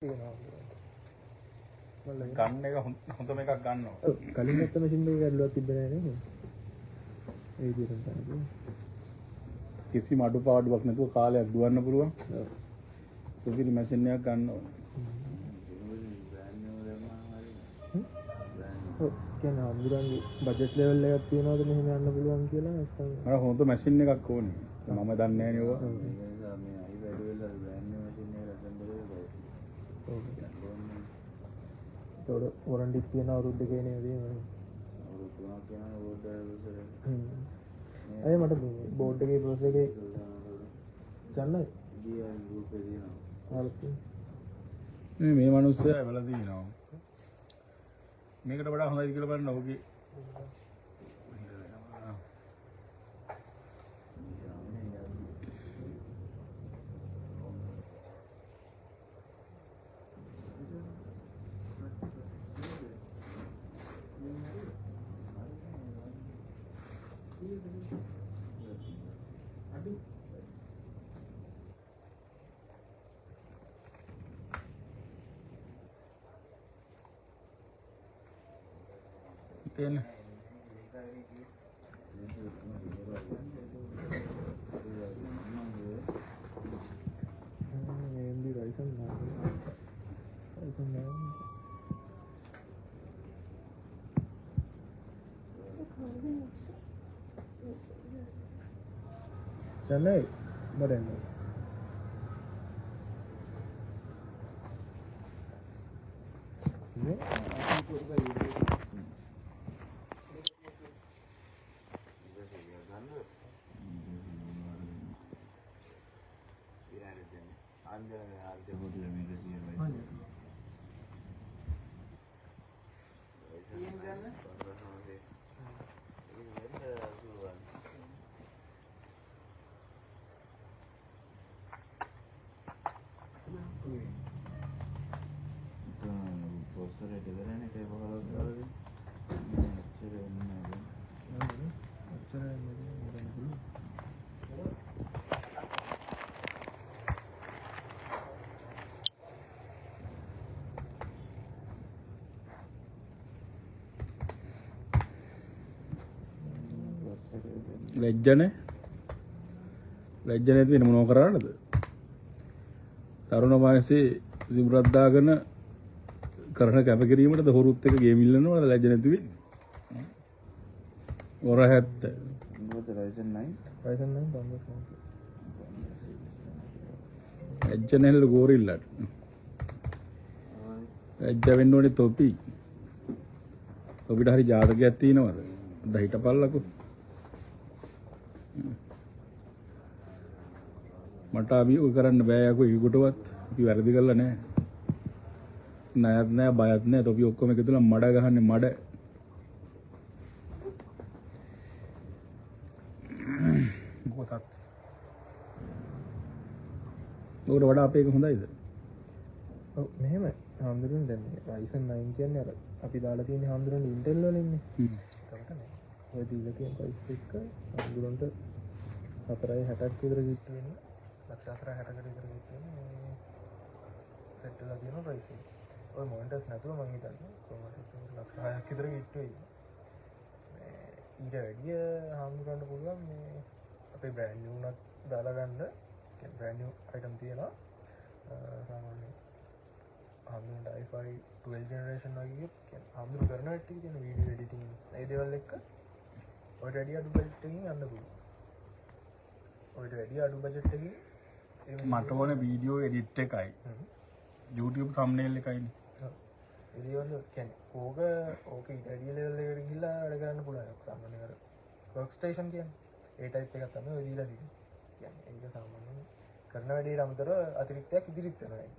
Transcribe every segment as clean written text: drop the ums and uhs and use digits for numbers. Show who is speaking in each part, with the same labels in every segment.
Speaker 1: ගන්න එක හොඳම එකක් ගන්න ඕන.
Speaker 2: ඔව් කලින් නැත්ත මැෂින් එකේ ගැටලුවක් තිබ්බේ නැහැ නේද? ඒ විදිහට තමයි.
Speaker 1: කිසිම අඩුපාඩුවක් නැතුව කාලයක් දුවන්න පුළුවන්.
Speaker 2: ඔව්.
Speaker 1: සුපිරි මැෂින් එකක් ගන්න ඕන.
Speaker 2: ඔව් කියන්නේ අමුරන්ගේ බජට් ලෙවල් එකක් තියනවාද මෙහෙම යන්න පුළුවන් කියලා නැත්නම්
Speaker 1: මට හොඳ මැෂින් එකක් ඕනේ. මම දන්නේ නැහැ නේ ඔය.
Speaker 2: ඒතකොට වොරන්ටි තියෙන අවුරුදු දෙකේ නේද තියෙන්නේ? අය මට බෝඩ් එකේ ප්‍රොසෙස් එකේ චන්නයි
Speaker 1: මේ මිනිස්සයා එවලා දිනවා. මේකට වඩා හොඳයි කියලා බලන්න ඔහුගේ තියෙන
Speaker 2: AMD Ryzen 9 चले बरेंगे
Speaker 1: ලැජ්ජනේ තියෙන මොනව කරාටද? තරුණ වයසේ සිම්රත් දාගෙන කරන කැපකිරීමටද හොරුත් එක ගේම් ඉල්ලනවද ලැජ්ජ නැති වෙන්නේ? ඔර 70
Speaker 2: මොකද Ryzen 9 බම්බස්
Speaker 1: ලැජ්ජ නැල්ල ගෝරිල්ලට ලැජ්ජ වෙන්න ඕනේ තොපි. තොපිට හරි ජාතකයක් තියෙනවද? අද හිටපල්ලකෝ. මට අභියෝග කරන්න බෑ යකෝ ඒකටවත්. අපි වැරදි කරලා නැහැ. ණයත් නැහැ බයත් නැහැ. තොපි ඔක්කොම එකතුලා මඩ ගහන්නේ මඩ. මොකටද? උඩ වඩා අපේ එක හොඳයිද?
Speaker 2: ඔව් මෙහෙම හාමුදුරනේ දැන් Ryzen 9 කියන්නේ අර අපි දාලා තියෙන හාමුදුරනේ Intel වල ඉන්නේ. ඒකට නේ. ඔය දීලා තියෙන price එක හාමුදුරන්ට 460ක් විතර ගිහින් වෙනවා. ලක්ෂ 460කට විතර ගිහින් වෙනවා. සෙට් වෙලා තියෙන price එක. ඔය මොනිටර්ස් නැතුව මම හිතන්නේ කොහොමද ලක්ෂ 6ක් විතර ගිහින් වෙයි. ඊට වැඩිය හාමුදුරන්ට පුළුවන් මේ අපේ බ්‍රෑන්ඩ් නිව් උනත් දාලා ගන්න. කියන්නේ බ්‍රෑන්ඩ් නිව් item තියෙනවා. සාමාන්‍ය හාමුදුරන්ට i5 12 generation වගේ කියන්නේ හාමුදුරු කරන වැඩ තියෙන වීඩියෝ එඩිටිං ඒ දේවල් එක්ක ඔය වැඩි අඩු බජට් එකකින් යන්න පුළුවන්. ඔය වැඩි අඩු බජට් එකකින්
Speaker 1: මට ඕනේ වීඩියෝ එඩිට් එකයි. YouTube thumbnail එකයිනේ.
Speaker 2: ඒ දේවල් කියන්නේ ඕක ඊට වැඩි ලෙවල් එකකට ගිහිල්ලා වැඩ කරන්න පුළුවන්. සාමාන්‍ය අර work station කියන්නේ ඒ ටයිප් එකක් තමයි ඔය දීලා තියෙන්නේ. කියන්නේ ඒක සාමාන්‍යයෙන් කරන වැඩේට අමතරව අතිරික්තයක් ඉදිරියට යනවා ඒක.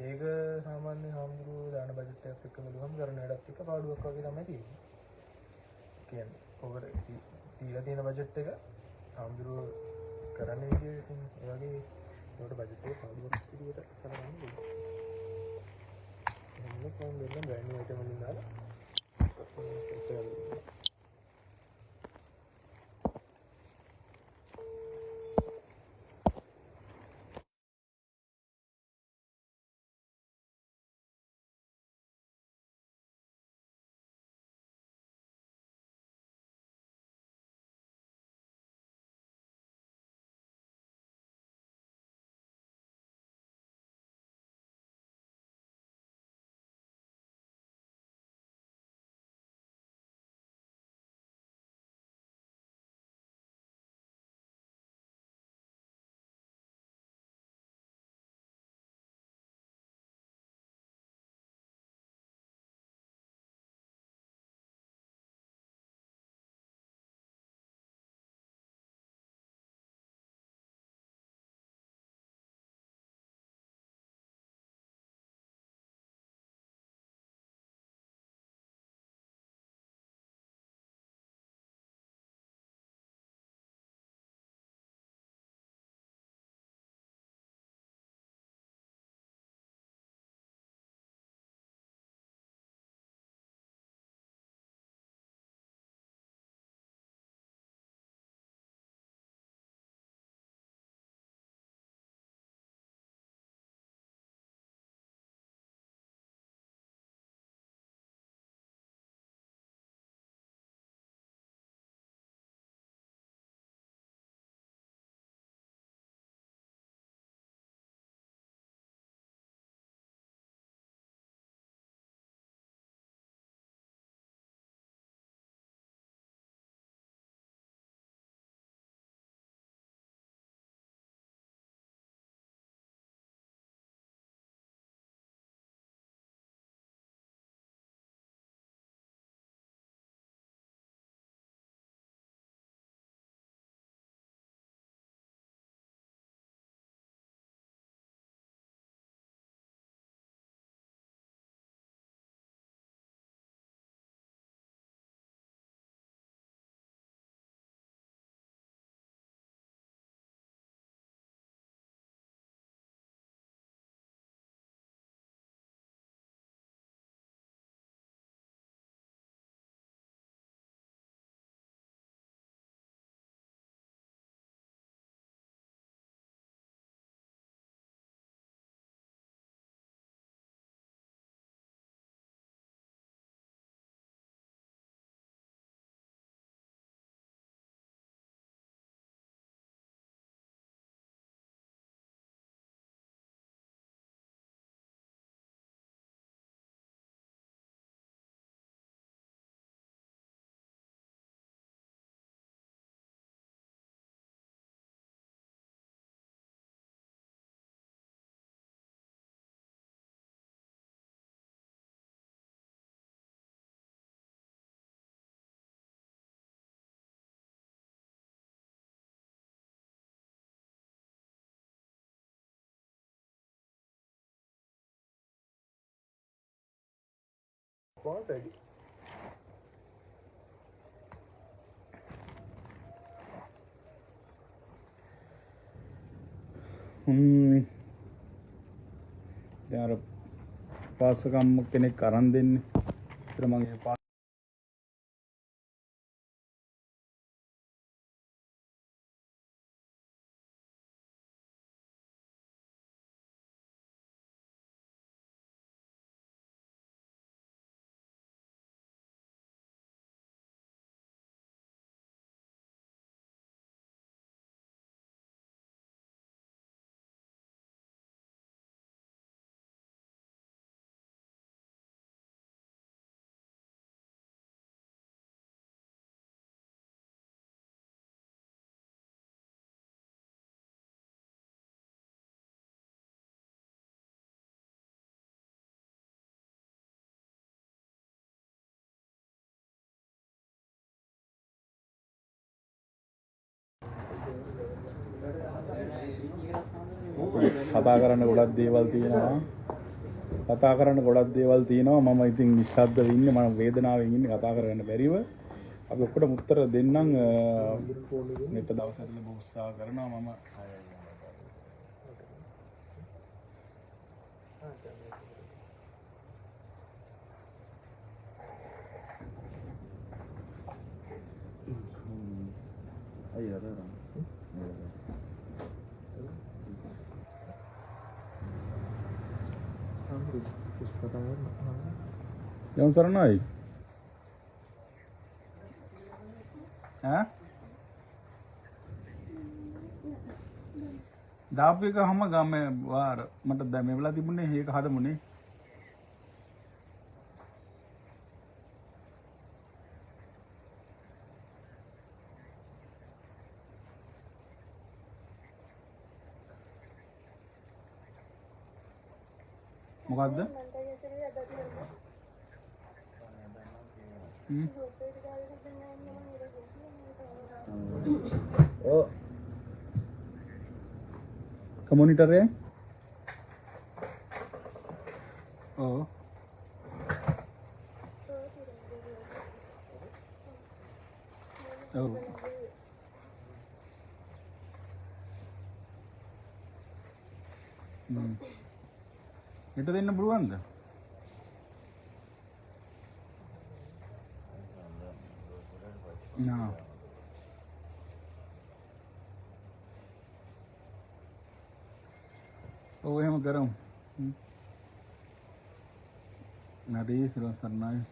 Speaker 2: ඒක සාමාන්‍ය හාමුදුරුවෝ දාන බජට් එකත් එක්ක බලුවම කරන වැඩත් එක්ක පාඩුවක් වගේ තමයි තියෙන්නේ. කියන්නේ ඔකට දීලා තියෙන බජට් එක හාමුදුරුවෝ කරන්න විදියට ඒ වගේ ඒකට බජට් එක පාඩුවක් විදියට කරගන්න ඕනේ. එහෙනම් කොහොමද බ්‍රෑන්ඩ් නිව් අයිටම් වලින් දාලා performance වැඩි.
Speaker 1: දැන් අර පාසකම් කෙනෙක් අරන් දෙන්නේ. ඒතර මගේ කතා කරන්න ගොඩක් දේවල් තියෙනවා. කතා කරන්න ගොඩක් දේවල් තියෙනවා. මම ඉතින් නිශ්ශබ්දව ඉන්නේ. මම වේදනාවෙන් ඉන්නේ කතා කරන්න බැරිව. අපි ඔක්කොටම උත්තර දෙන්නම්. මෙත දවසට ලැබ උත්සාහ කරනවා මම. Yang Saranai. हाँ? दाबे का हम गाँव में वार मतलब दामे वाला दी मुन्ने ये कहा था मुन्ने मुकाद्दम कम्युनिटर है ओ ओ itu දෙන්න පුළුවන්ද? නා ඔව් එහෙම කරමු. හරි සරණයි.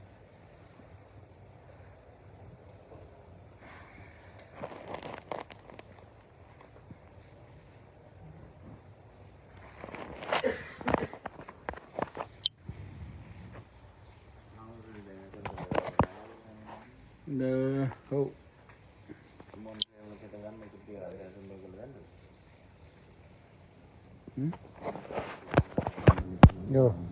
Speaker 1: ඔව් Yo.